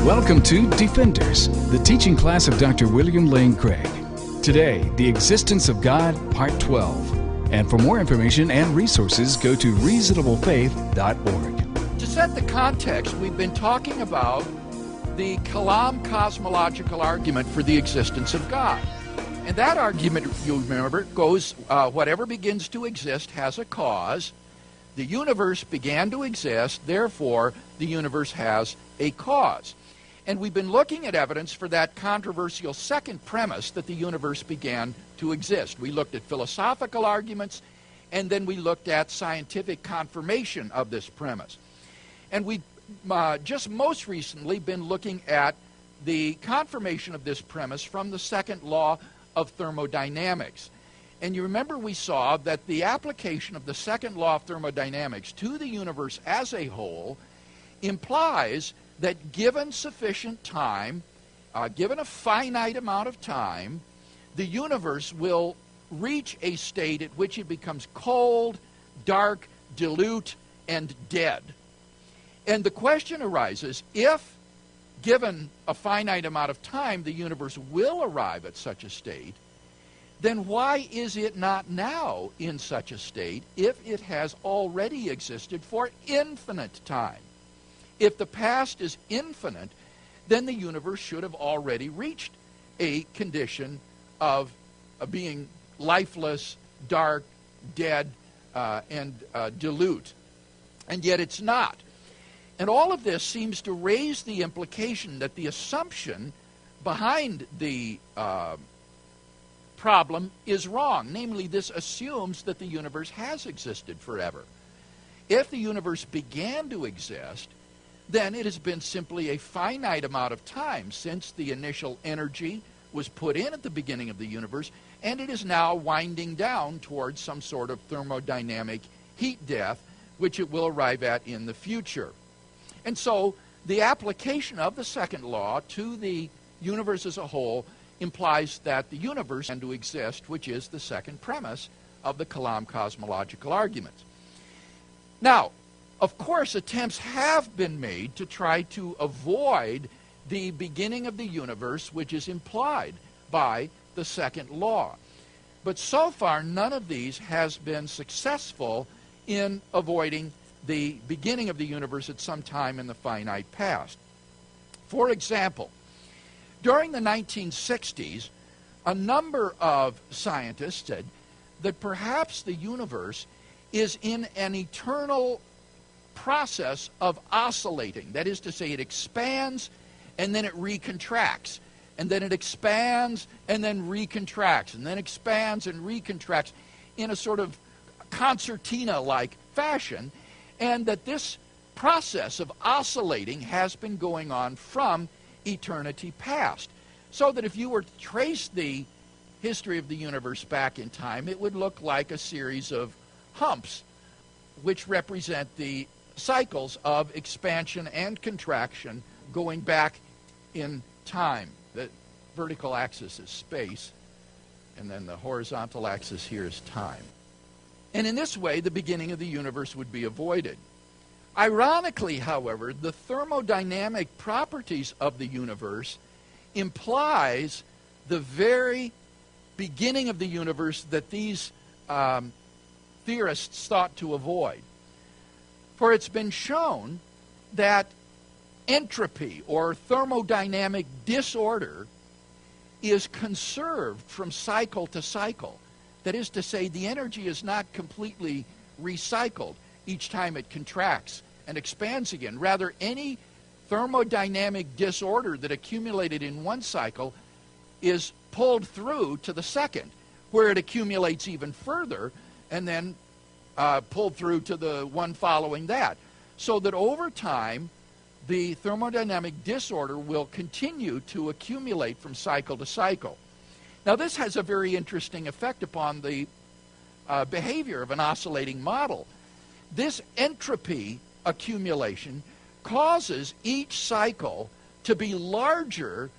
Welcome to Defenders, the teaching class of Dr. William Lane Craig. Today, The Existence of God, Part 12. And for more information and resources, go to reasonablefaith.org. To set the context, we've been talking about the Kalam Cosmological argument for the existence of God. And that argument, you remember, goes, whatever begins to exist has a cause. The universe began to exist, therefore the universe has a cause. And we've been looking at evidence for that controversial second premise that the universe began to exist. We looked at philosophical arguments, and then we looked at scientific confirmation of this premise. And we've just most recently been looking at the confirmation of this premise from the second law of thermodynamics. And you remember we saw that the application of the second law of thermodynamics to the universe as a whole implies that given sufficient time, given a finite amount of time, the universe will reach a state at which it becomes cold, dark, dilute, and dead. And the question arises, if given a finite amount of time, the universe will arrive at such a state, then why is it not now in such a state if it has already existed for infinite time? If the past is infinite, then the universe should have already reached a condition of being lifeless, dark, dead, and dilute. And yet it's not. And all of this seems to raise the implication that the assumption behind the problem is wrong. Namely, this assumes that the universe has existed forever. If the universe began to exist, then it has been simply a finite amount of time since the initial energy was put in at the beginning of the universe, and it is now winding down towards some sort of thermodynamic heat death, which it will arrive at in the future. And so the application of the second law to the universe as a whole implies that the universe began to exist, which is the second premise of the Kalam cosmological argument. Now, of course, attempts have been made to try to avoid the beginning of the universe, which is implied by the second law. But so far, none of these has been successful in avoiding the beginning of the universe at some time in the finite past. For example, during the 1960s, a number of scientists said that perhaps the universe is in an eternal process of oscillating. That is to say, it expands and then it recontracts, and then it expands and then recontracts, and then expands and recontracts in a sort of concertina-like fashion, and that this process of oscillating has been going on from eternity past. So that if you were to trace the history of the universe back in time, it would look like a series of humps which represent the cycles of expansion and contraction going back in time. The vertical axis is space, and then the horizontal axis here is time. And in this way, the beginning of the universe would be avoided. Ironically, however, the thermodynamic properties of the universe implies the very beginning of the universe that these theorists thought to avoid. For it's been shown that entropy, or thermodynamic disorder, is conserved from cycle to cycle. That is to say, the energy is not completely recycled each time it contracts and expands again. Rather, any thermodynamic disorder that accumulated in one cycle is pulled through to the second, where it accumulates even further and then pulled through to the one following that. So that over time, the thermodynamic disorder will continue to accumulate from cycle to cycle. Now, this has a very interesting effect upon the behavior of an oscillating model. This entropy accumulation causes each cycle to be larger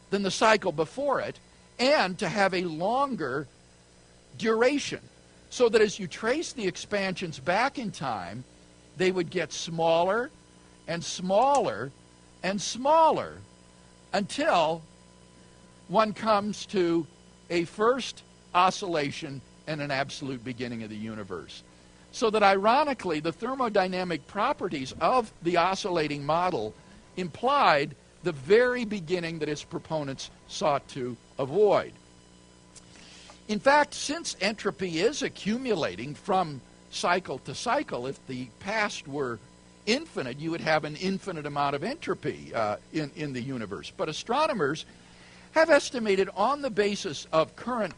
than the cycle before it and to have a longer duration. So that as you trace the expansions back in time, they would get smaller and smaller and smaller until one comes to a first oscillation and an absolute beginning of the universe. So that ironically, the thermodynamic properties of the oscillating model implied the very beginning that its proponents sought to avoid. In fact, since entropy is accumulating from cycle to cycle, if the past were infinite, you would have an infinite amount of entropy in the universe. But astronomers have estimated, on the basis of current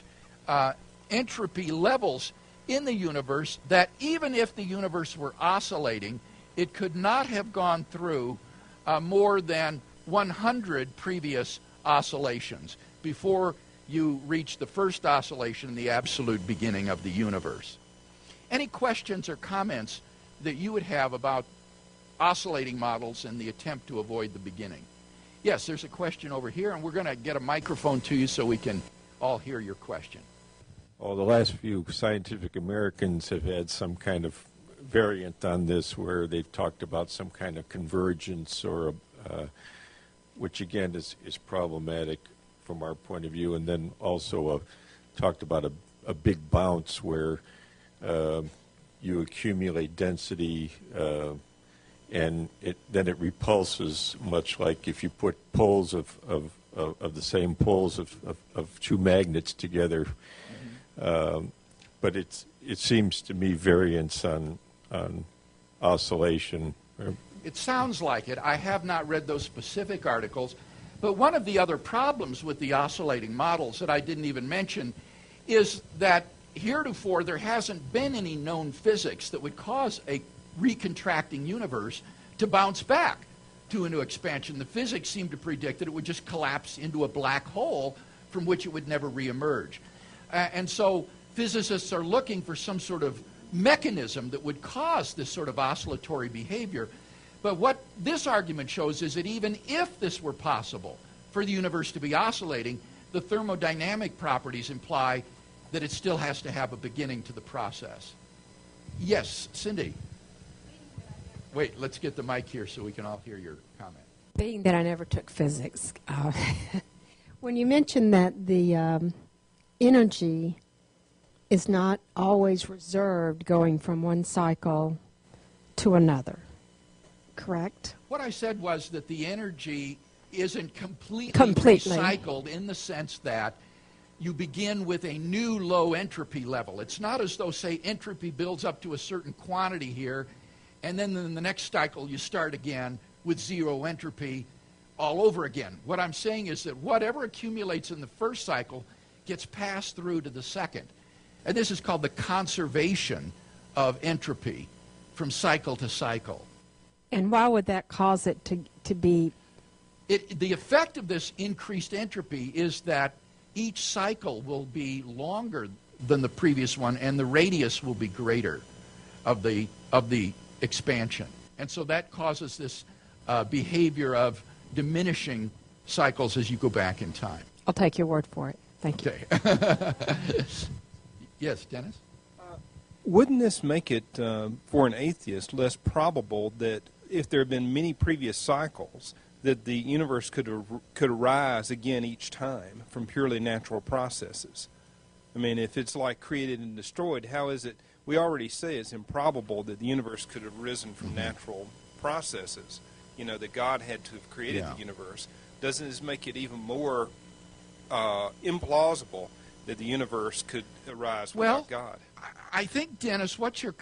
entropy levels in the universe, that even if the universe were oscillating, it could not have gone through more than 100 previous oscillations before you reach the first oscillation, the absolute beginning of the universe. Any questions or comments that you would have about oscillating models and the attempt to avoid the beginning? Yes, there's a question over here, and we're going to get a microphone to you so we can all hear your question. Well, the last few Scientific Americans have had some kind of variant on this where they've talked about some kind of convergence, or which again is problematic from our point of view, and then also talked about a big bounce where you accumulate density and then it repulses, much like if you put poles of the same poles of two magnets together. But it seems to me variance on oscillation. It sounds like it. I have not read those specific articles, but one of the other problems with the oscillating models that I didn't even mention is that heretofore there hasn't been any known physics that would cause a recontracting universe to bounce back to a new expansion. The physics seem to predict that it would just collapse into a black hole from which it would never reemerge. And so physicists are looking for some sort of mechanism that would cause this sort of oscillatory behavior. But what this argument shows is that even if this were possible for the universe to be oscillating, the thermodynamic properties imply that it still has to have a beginning to the process. Yes, Cindy. Wait, let's get the mic here so we can all hear your comment. Being that I never took physics, when you mentioned that the energy is not always reserved going from one cycle to another, correct? What I said was that the energy isn't completely recycled in the sense that you begin with a new low entropy level. It's not as though, say, entropy builds up to a certain quantity here, and then in the next cycle you start again with zero entropy all over again. What I'm saying is that whatever accumulates in the first cycle gets passed through to the second. And this is called the conservation of entropy from cycle to cycle. And why would that cause it to be? The effect of this increased entropy is that each cycle will be longer than the previous one, and the radius will be greater of the expansion. And so that causes this behavior of diminishing cycles as you go back in time. I'll take your word for it. Thank you. Okay. Yes, Dennis? Wouldn't this make it, for an atheist, less probable that if there had been many previous cycles, that the universe could arise again each time from purely natural processes? I mean, if it's like created and destroyed, how is it? We already say it's improbable that the universe could have risen from natural processes, that God had to have created the universe. Doesn't this make it even more implausible that the universe could arise without God? I think, Dennis, what you're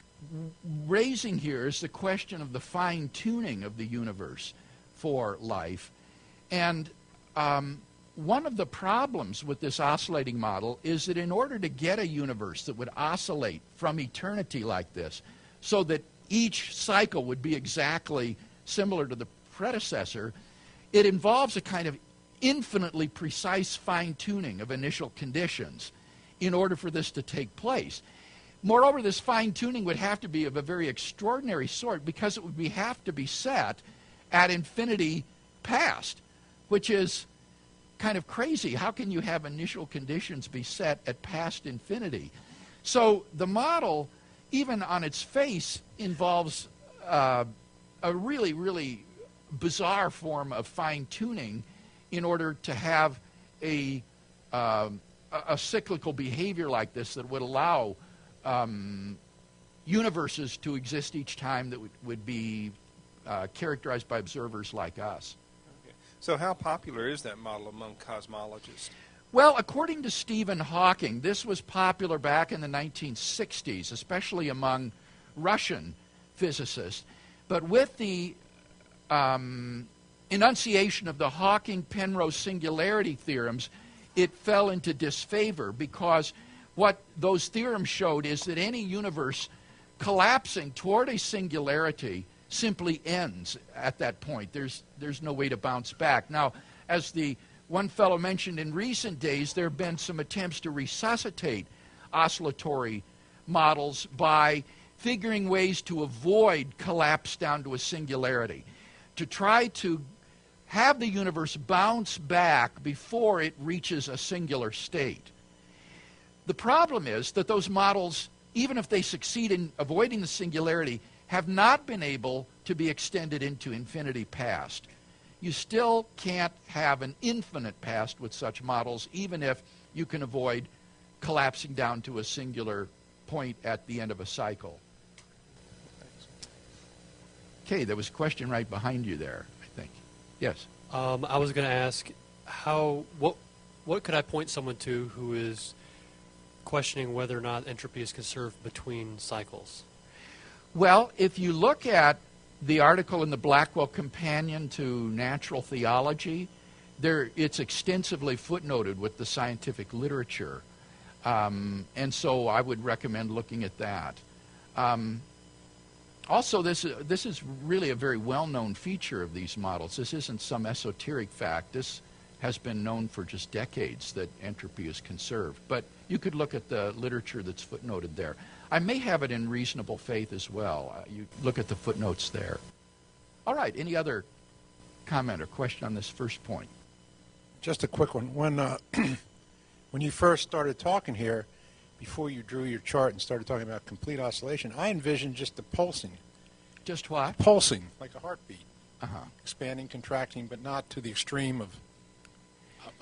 raising here is the question of the fine-tuning of the universe for life. And one of the problems with this oscillating model is that in order to get a universe that would oscillate from eternity like this, so that each cycle would be exactly similar to the predecessor, it involves a kind of infinitely precise fine-tuning of initial conditions in order for this to take place. Moreover, this fine-tuning would have to be of a very extraordinary sort because it would have to be set at infinity past, which is kind of crazy. How can you have initial conditions be set at past infinity? So the model, even on its face, involves a really, really bizarre form of fine-tuning in order to have a cyclical behavior like this that would allow universes to exist each time that would be characterized by observers like us. Okay. So how popular is that model among cosmologists? Well, according to Stephen Hawking, this was popular back in the 1960s, especially among Russian physicists. But with the enunciation of the Hawking-Penrose singularity theorems, it fell into disfavor, because what those theorems showed is that any universe collapsing toward a singularity simply ends at that point. There's no way to bounce back. Now, as the one fellow mentioned, in recent days there have been some attempts to resuscitate oscillatory models by figuring ways to avoid collapse down to a singularity, to try to have the universe bounce back before it reaches a singular state. The problem is that those models, even if they succeed in avoiding the singularity, have not been able to be extended into infinity past. You still can't have an infinite past with such models, even if you can avoid collapsing down to a singular point at the end of a cycle. Okay, there was a question right behind you there, I think. Yes? I was going to ask, what could I point someone to who is questioning whether or not entropy is conserved between cycles? Well, if you look at the article in the Blackwell Companion to Natural Theology, it's extensively footnoted with the scientific literature. And so I would recommend looking at that. Also, this is really a very well-known feature of these models. This isn't some esoteric fact. This has been known for just decades that entropy is conserved. But you could look at the literature that's footnoted there. I may have it in Reasonable Faith as well. You look at the footnotes there. All right, any other comment or question on this first point? Just a quick one. When you first started talking here, before you drew your chart and started talking about complete oscillation, I envisioned just the pulsing. Just what? Pulsing, like a heartbeat. Uh-huh. Expanding, contracting, but not to the extreme of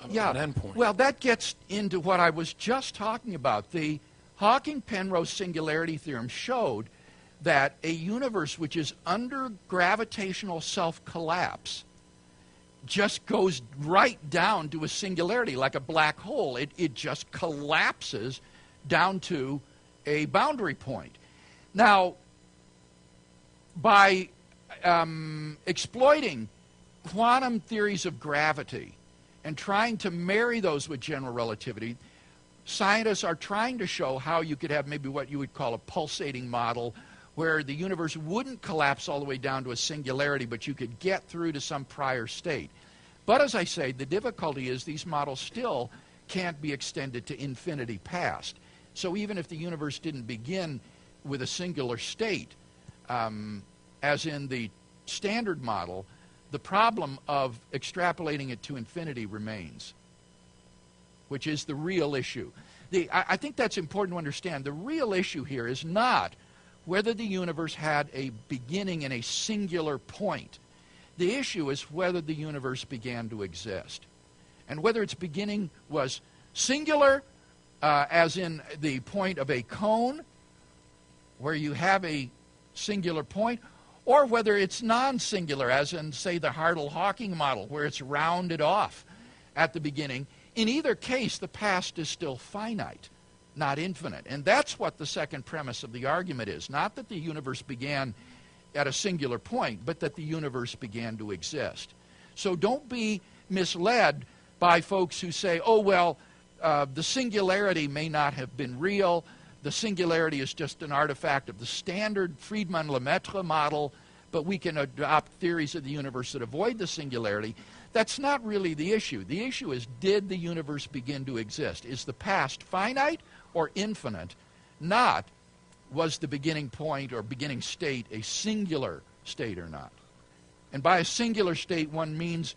an endpoint. Well, that gets into what I was just talking about. The Hawking-Penrose singularity theorem showed that a universe which is under gravitational self-collapse just goes right down to a singularity, like a black hole. It just collapses down to a boundary point. Now, by exploiting quantum theories of gravity and trying to marry those with general relativity, scientists are trying to show how you could have maybe what you would call a pulsating model, where the universe wouldn't collapse all the way down to a singularity, but you could get through to some prior state. But as I say, the difficulty is these models still can't be extended to infinity past. So even if the universe didn't begin with a singular state, as in the standard model, the problem of extrapolating it to infinity remains, which is the real issue. I think that's important to understand. The real issue here is not whether the universe had a beginning in a singular point. The issue is whether the universe began to exist. And whether its beginning was singular, as in the point of a cone, where you have a singular point, or whether it's non-singular, as in, say, the Hartle-Hawking model, where it's rounded off at the beginning. In either case, the past is still finite, not infinite. And that's what the second premise of the argument is. Not that the universe began at a singular point, but that the universe began to exist. So don't be misled by folks who say, oh, well, the singularity may not have been real. The singularity is just an artifact of the standard Friedmann-Lemaitre model, but we can adopt theories of the universe that avoid the singularity. That's not really the issue. The issue is, did the universe begin to exist? Is the past finite or infinite? Not, was the beginning point or beginning state a singular state or not? And by a singular state, one means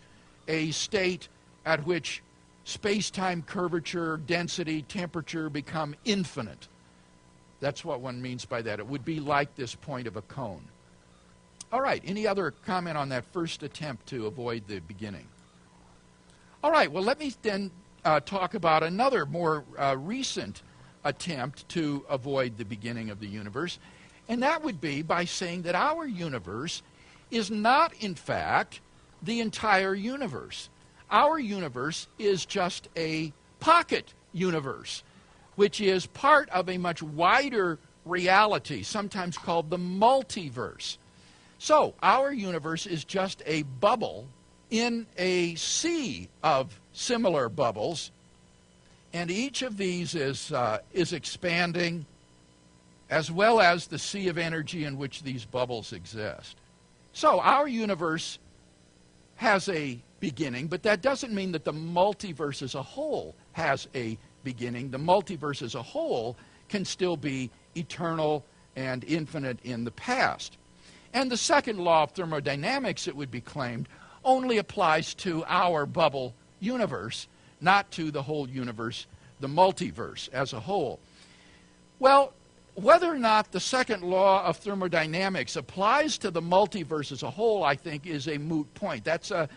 a state at which space-time curvature, density, temperature become infinite. That's what one means by that. It would be like this point of a cone. All right, any other comment on that first attempt to avoid the beginning? All right, well, let me then talk about another more recent attempt to avoid the beginning of the universe, and that would be by saying that our universe is not, in fact, the entire universe. Our universe is just a pocket universe, which is part of a much wider reality, sometimes called the multiverse. So, our universe is just a bubble in a sea of similar bubbles, and each of these is expanding, as well as the sea of energy in which these bubbles exist. So, our universe has a beginning, but that doesn't mean that the multiverse as a whole has a beginning. The multiverse as a whole can still be eternal and infinite in the past. And the second law of thermodynamics, it would be claimed, only applies to our bubble universe, not to the whole universe, the multiverse as a whole. Well, whether or not the second law of thermodynamics applies to the multiverse as a whole, I think, is a moot point. That's a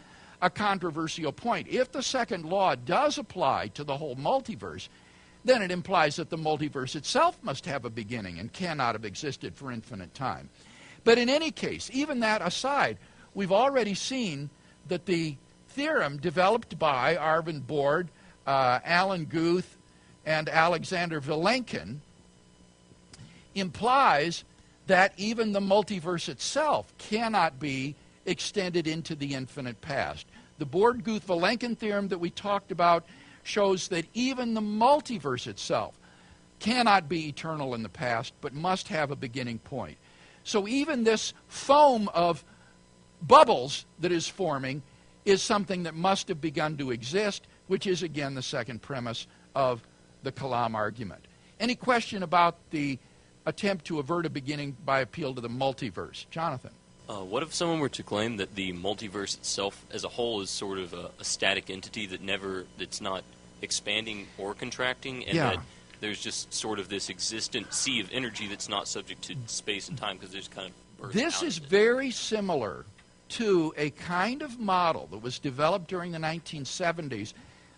controversial point. If the second law does apply to the whole multiverse, then it implies that the multiverse itself must have a beginning and cannot have existed for infinite time. But in any case, even that aside, we've already seen that the theorem developed by Arvind Borde, Alan Guth, and Alexander Vilenkin implies that even the multiverse itself cannot be extended into the infinite past. The Borde-Guth-Vilenkin theorem that we talked about shows that even the multiverse itself cannot be eternal in the past, but must have a beginning point. So even this foam of bubbles that is forming is something that must have begun to exist, which is again the second premise of the Kalam argument. Any question about the attempt to avert a beginning by appeal to the multiverse? Jonathan? What if someone were to claim that the multiverse itself as a whole is sort of a static entity that's not expanding or contracting, and that there's just sort of this existent sea of energy that's not subject to space and time because there's kind of burst This out is of it? very similar to a kind of model that was developed during the 1970s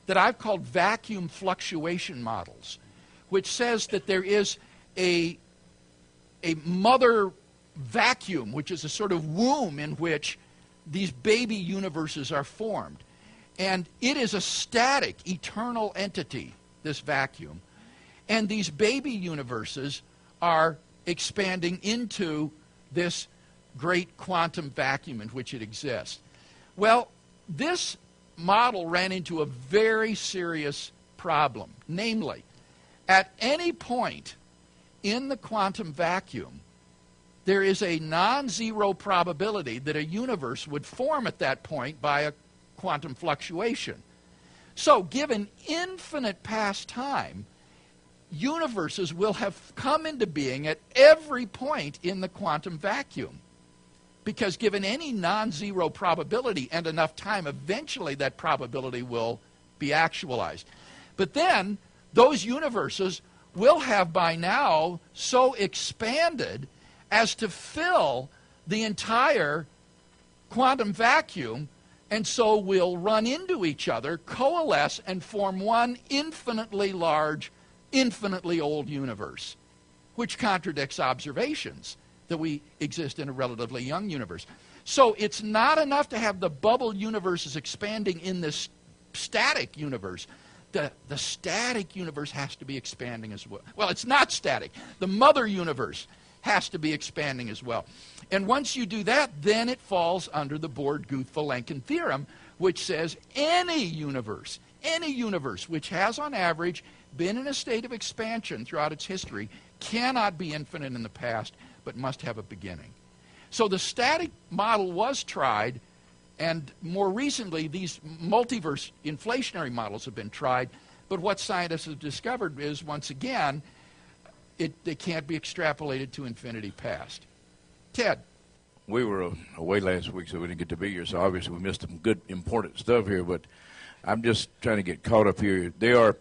that I've called vacuum fluctuation models, which says that there is a mother vacuum, which is a sort of womb in which these baby universes are formed. And it is a static, eternal entity, this vacuum. And these baby universes are expanding into this great quantum vacuum in which it exists. Well, this model ran into a very serious problem. Namely, at any point in the quantum vacuum, there is a non-zero probability that a universe would form at that point by a quantum fluctuation. So, given infinite past time, universes will have come into being at every point in the quantum vacuum. Because given any non-zero probability and enough time, eventually that probability will be actualized. But then, those universes will have by now so expanded as to fill the entire quantum vacuum, and so will run into each other, coalesce, and form one infinitely large, infinitely old universe, which contradicts observations that we exist in a relatively young universe. So it's not enough to have the bubble universes expanding in this static universe. The static universe has to be expanding as well. Well, it's not static. The mother universe has to be expanding as well. And once you do that, then it falls under the Borde-Guth-Vilenkin theorem, which says any universe which has on average been in a state of expansion throughout its history cannot be infinite in the past, but must have a beginning. So the static model was tried, and more recently these multiverse inflationary models have been tried, but what scientists have discovered is, once again, they can't be extrapolated to infinity past. Ted? We were away last week, so we didn't get to be here, so obviously we missed some good, important stuff here, but I'm just trying to get caught up here. There are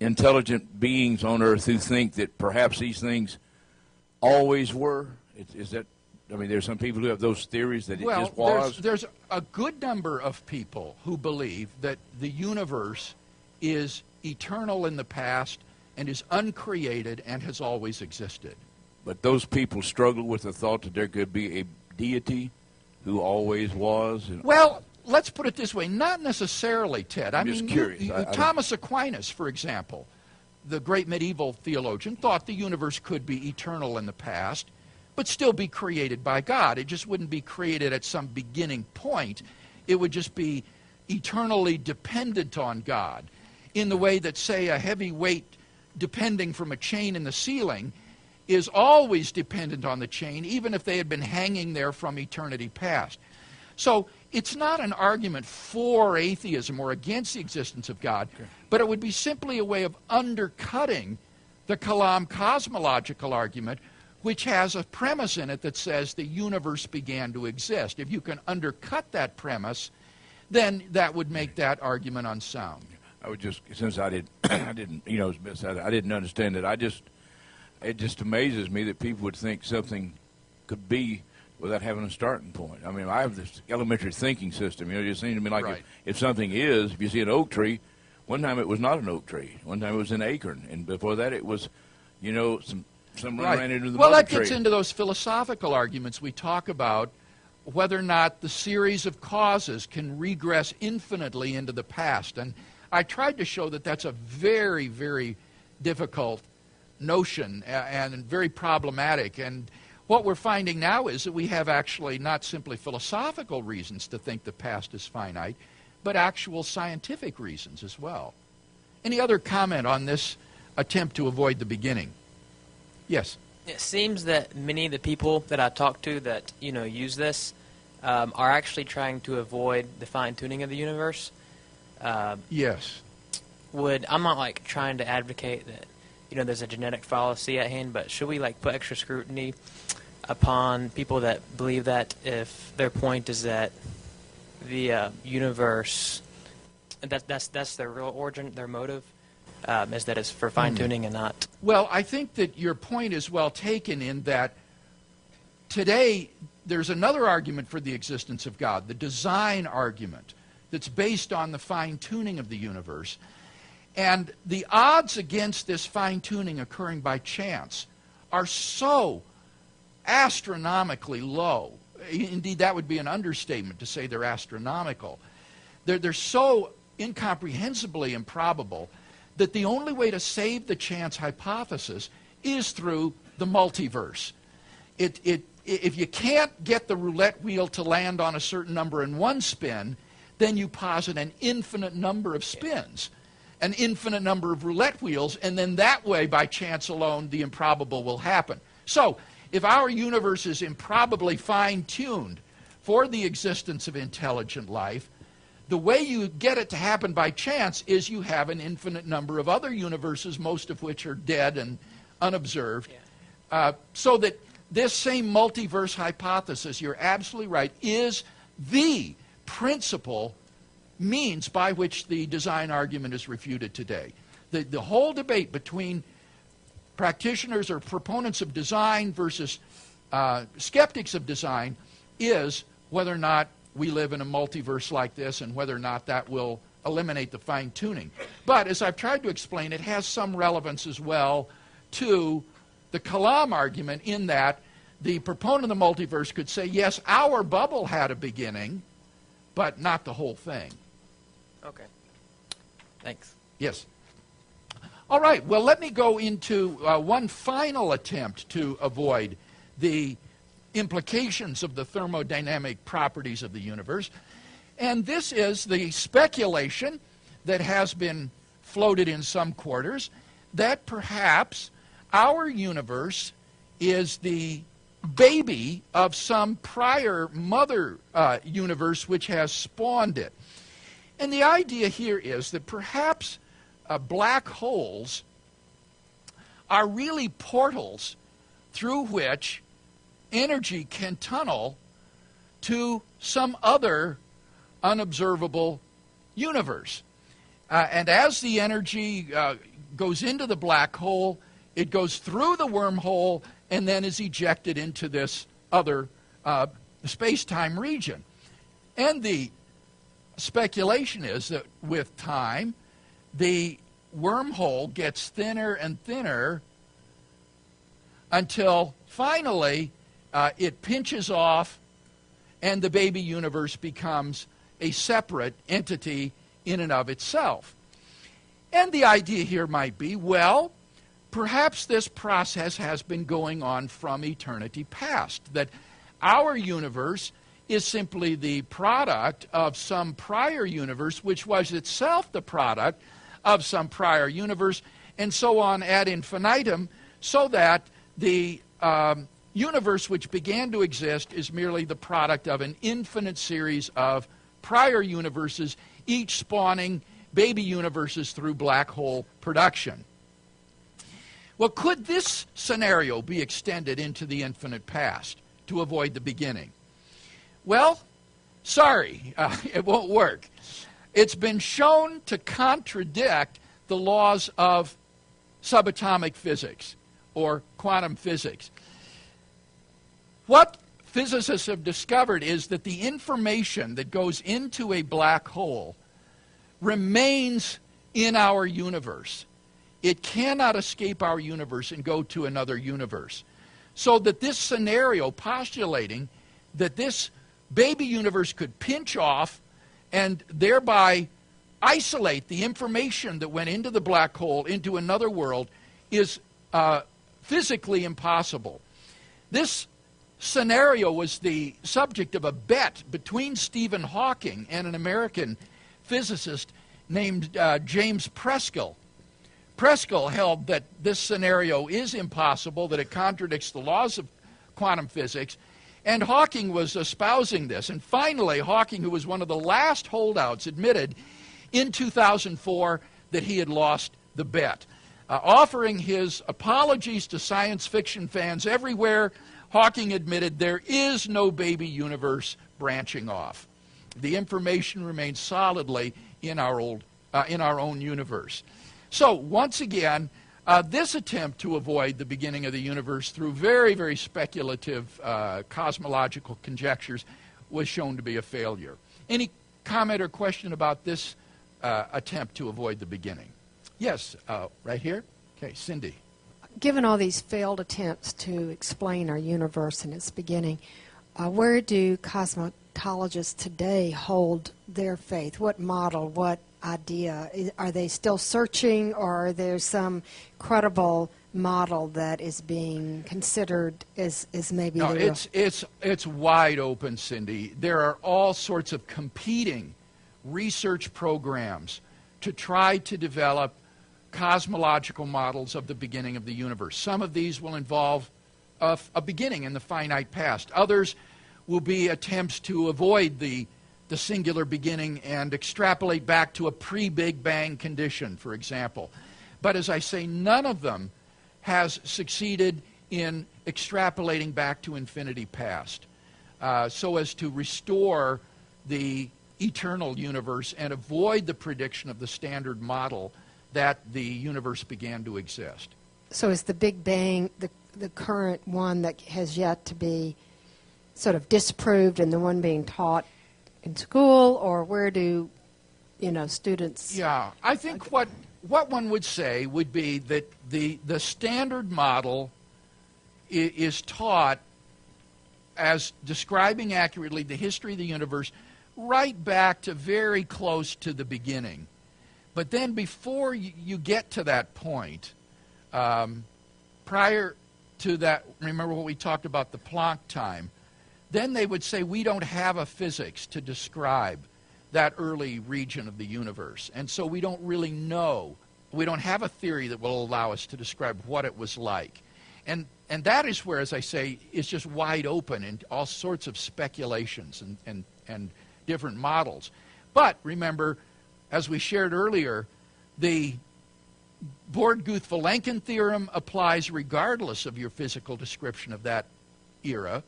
intelligent beings on Earth who think that perhaps these things always were. Is that I mean, there's some people who have those theories that it Well, just was. there's a good number of people who believe that the universe is eternal in the past and is uncreated and has always existed. But those people struggle with the thought that there could be a deity who always was. And Well, let's put it this way, not necessarily, Ted. I'm just curious. Thomas Aquinas, for example, the great medieval theologian, thought the universe could be eternal in the past, but still be created by God. It just wouldn't be created at some beginning point. It would just be eternally dependent on God, in the way that, say, a heavy weight depending from a chain in the ceiling is always dependent on the chain, even if they had been hanging there from eternity past. So it's not an argument for atheism or against the existence of God, but it would be simply a way of undercutting the Kalam cosmological argument, which has a premise in it that says the universe began to exist. If you can undercut that premise, then that would make that argument unsound. I would just, since I didn't, you know, I didn't understand it. It just amazes me that people would think something could be without having a starting point. I mean, I have this elementary thinking system. You know, it just seems to me like Right. if something is, if you see an oak tree, one time it was not an oak tree. One time it was an acorn, and before that it was, you know, someone ran into the Well, mother that gets tree. into those philosophical arguments we talk about, whether or not the series of causes can regress infinitely into the past. And I tried to show that that's a very, very difficult notion and very problematic. And what we're finding now is that we have actually not simply philosophical reasons to think the past is finite, but actual scientific reasons as well. Any other comment on this attempt to avoid the beginning? Yes. It seems that many of the people that I talk to that use this are actually trying to avoid the fine-tuning of the universe. Yes. I'm not like trying to advocate that there's a genetic fallacy at hand, but should we put extra scrutiny upon people that believe that if their point is that the universe, that's their real origin, their motive, is that it's for fine-tuning and not... Well, I think that your point is well taken in that today there's another argument for the existence of God, the design argument, that's based on the fine-tuning of the universe. And the odds against this fine-tuning occurring by chance are so astronomically low. Indeed, that would be an understatement to say they're astronomical. They're so incomprehensibly improbable that the only way to save the chance hypothesis is through the multiverse. If you can't get the roulette wheel to land on a certain number in one spin, then you posit an infinite number of spins, an infinite number of roulette wheels, and then that way, by chance alone, the improbable will happen. So, if our universe is improbably fine-tuned for the existence of intelligent life, the way you get it to happen by chance is you have an infinite number of other universes, most of which are dead and unobserved, so that this same multiverse hypothesis, you're absolutely right, is the principal means by which the design argument is refuted today. The whole debate between practitioners or proponents of design versus skeptics of design is whether or not we live in a multiverse like this and whether or not that will eliminate the fine-tuning. But as I've tried to explain, it has some relevance as well to the Kalam argument in that the proponent of the multiverse could say, yes, our bubble had a beginning, but not the whole thing. Okay. Thanks. Yes. All right. Well, let me go into one final attempt to avoid the implications of the thermodynamic properties of the universe. And this is the speculation that has been floated in some quarters that perhaps our universe is the baby of some prior mother universe which has spawned it. And the idea here is that perhaps black holes are really portals through which energy can tunnel to some other unobservable universe. And as the energy goes into the black hole, it goes through the wormhole and then is ejected into this other space-time region. And the speculation is that with time, the wormhole gets thinner and thinner until finally it pinches off and the baby universe becomes a separate entity in and of itself. And the idea here might be, well, perhaps this process has been going on from eternity past, that our universe is simply the product of some prior universe, which was itself the product of some prior universe, and so on ad infinitum, so that the universe which began to exist is merely the product of an infinite series of prior universes, each spawning baby universes through black hole production. Well, could this scenario be extended into the infinite past to avoid the beginning? Well, sorry, it won't work. It's been shown to contradict the laws of subatomic physics or quantum physics. What physicists have discovered is that the information that goes into a black hole remains in our universe. It cannot escape our universe and go to another universe. So that this scenario postulating that this baby universe could pinch off and thereby isolate the information that went into the black hole into another world is physically impossible. This scenario was the subject of a bet between Stephen Hawking and an American physicist named James Preskill. Preskill held that this scenario is impossible, that it contradicts the laws of quantum physics, and Hawking was espousing this. And finally, Hawking, who was one of the last holdouts, admitted in 2004 that he had lost the bet. Offering his apologies to science fiction fans everywhere, Hawking admitted there is no baby universe branching off. The information remains solidly in our own universe. So once again, this attempt to avoid the beginning of the universe through very, very speculative cosmological conjectures was shown to be a failure. Any comment or question about this attempt to avoid the beginning? Yes, right here. Okay, Cindy. Given all these failed attempts to explain our universe and its beginning, where do cosmologists today hold their faith? What model, what idea? Are they still searching, or are there some credible model that is being considered as maybe no, the it's wide open, Cindy. There are all sorts of competing research programs to try to develop cosmological models of the beginning of the universe. Some of these will involve a beginning in the finite past. Others will be attempts to avoid the singular beginning and extrapolate back to a pre-Big Bang condition, for example. But as I say, none of them has succeeded in extrapolating back to infinity past so as to restore the eternal universe and avoid the prediction of the standard model that the universe began to exist. So is the Big Bang the current one that has yet to be sort of disproved and the one being taught in school, or where do students? Yeah, I think what one would say would be that the standard model is taught as describing accurately the history of the universe right back to very close to the beginning. But then before you get to that point, prior to that, remember what we talked about, the Planck time, then they would say we don't have a physics to describe that early region of the universe. And so we don't really know. We don't have a theory that will allow us to describe what it was like. And that is where, as I say, it's just wide open in all sorts of speculations and different models. But remember, as we shared earlier, the Born-Guth-Vilenkin theorem applies regardless of your physical description of that era.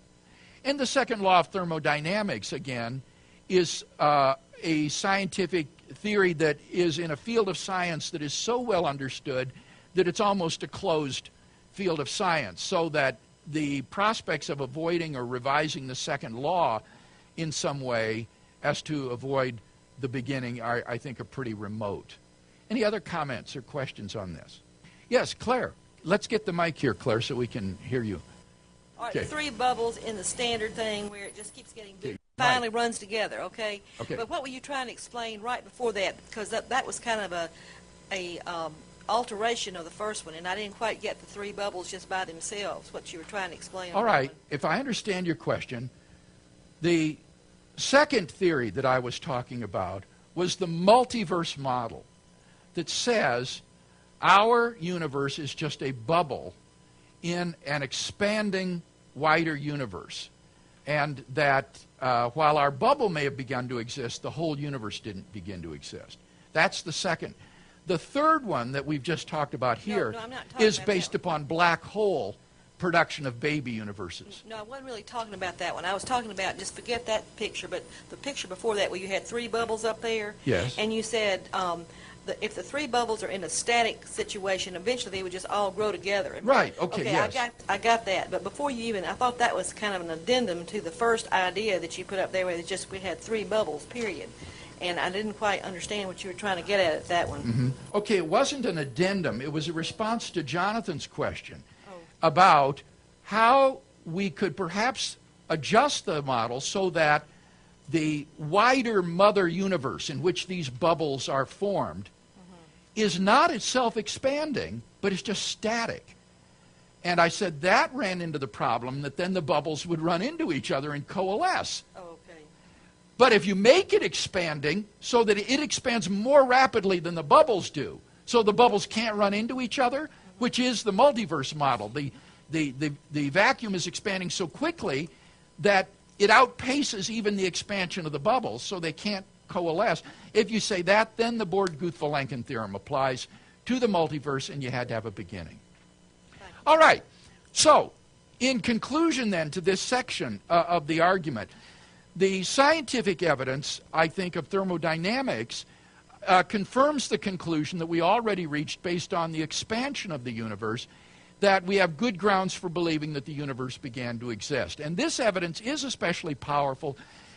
And the second law of thermodynamics, again, is a scientific theory that is in a field of science that is so well understood that it's almost a closed field of science, so that the prospects of avoiding or revising the second law in some way as to avoid the beginning are, I think, are pretty remote. Any other comments or questions on this? Yes, Claire. Let's get the mic here, Claire, so we can hear you. All right, Okay. 3 bubbles in the standard thing where it just keeps getting bigger. Okay, Finally right. runs together, okay? Okay. But what were you trying to explain right before that? Because that was kind of a alteration of the first one, and I didn't quite get the 3 bubbles just by themselves, what you were trying to explain. on All that right, one. if I understand your question, the second theory that I was talking about was the multiverse model that says our universe is just a bubble in an expanding, wider universe. And that while our bubble may have begun to exist, the whole universe didn't begin to exist. That's the second. The third one that we've just talked about here No, I'm not talking is about based that. upon black hole production of baby universes. No, I wasn't really talking about that one. I was talking about, just forget that picture, but the picture before that where you had 3 bubbles up there. Yes. And you said if the 3 bubbles are in a static situation, eventually they would just all grow together. Right, okay, yes. I got that. But before you even, I thought that was kind of an addendum to the first idea that you put up there where we had 3 bubbles, period. And I didn't quite understand what you were trying to get at that one. Mm-hmm. Okay, it wasn't an addendum. It was a response to Jonathan's question about how we could perhaps adjust the model so that the wider mother universe in which these bubbles are formed is not itself expanding, but it's just static. And I said that ran into the problem that then the bubbles would run into each other and coalesce. Oh, okay. But if you make it expanding so that it expands more rapidly than the bubbles do, so the bubbles can't run into each other, which is the multiverse model. The vacuum is expanding so quickly that it outpaces even the expansion of the bubbles, so they can't coalesce. If you say that, then the Born-Guth-Vilenkin theorem applies to the multiverse, and you had to have a beginning. All right. So, in conclusion then to this section of the argument, the scientific evidence, I think, of thermodynamics confirms the conclusion that we already reached based on the expansion of the universe, that we have good grounds for believing that the universe began to exist. And this evidence is especially powerful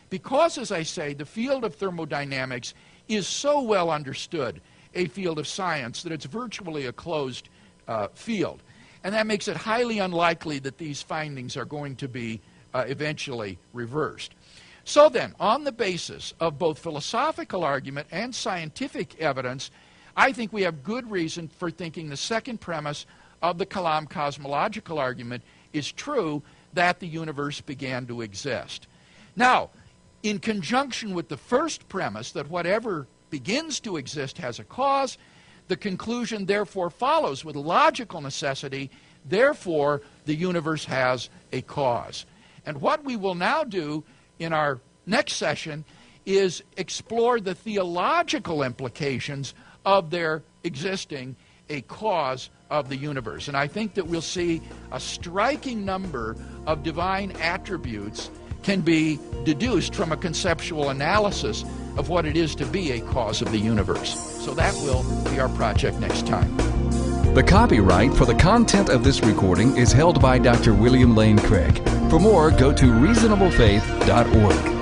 because, as I say, the field of thermodynamics is so well understood, a field of science, that it's virtually a closed field. And that makes it highly unlikely that these findings are going to be eventually reversed. So then, on the basis of both philosophical argument and scientific evidence, I think we have good reason for thinking the second premise of the Kalam cosmological argument is true, that the universe began to exist. Now, in conjunction with the first premise that whatever begins to exist has a cause, the conclusion therefore follows with logical necessity, therefore the universe has a cause. And what we will now do in our next session is explore the theological implications of their existing a cause of the universe. And I think that we'll see a striking number of divine attributes can be deduced from a conceptual analysis of what it is to be a cause of the universe. So that will be our project next time. The copyright for the content of this recording is held by Dr. William Lane Craig. For more, go to reasonablefaith.org.